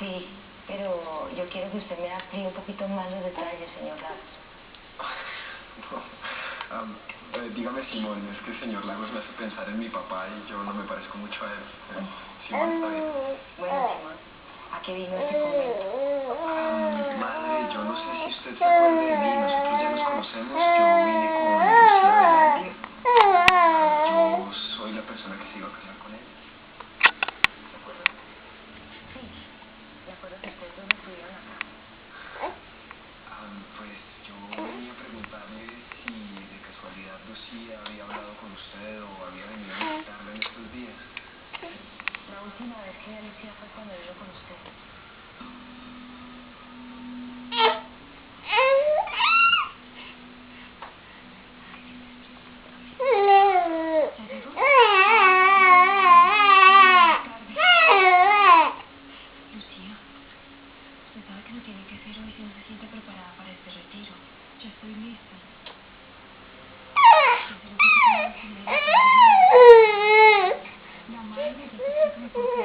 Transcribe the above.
Sí, pero yo quiero que usted me amplíe un poquito más los detalles, señor Lagos. Dígame, Simón, es que el señor Lagos me hace pensar en mi papá y yo no me parezco mucho a él. Simón, está bien. Bueno, Simón, ¿a qué vino este convento? Madre, yo no sé si usted se acuerda de mí, nosotros ya nos conocemos, yo vine con Lucía Velandia. Yo soy la persona que se iba a casar con ella. ¿Se acuerda? Sí, me acuerdo que ustedes dos estuvieron acá. Pues yo venía a preguntarle si de casualidad Lucía había hablado con usted o había venido a visitarla en estos días. La última vez que vi a Lucía fue cuando vino con usted. Lucía, usted sabe que no tiene que ser hoy si no se siente preparada para este retiro. Yo estoy lista. La madre ya te explica mi por qué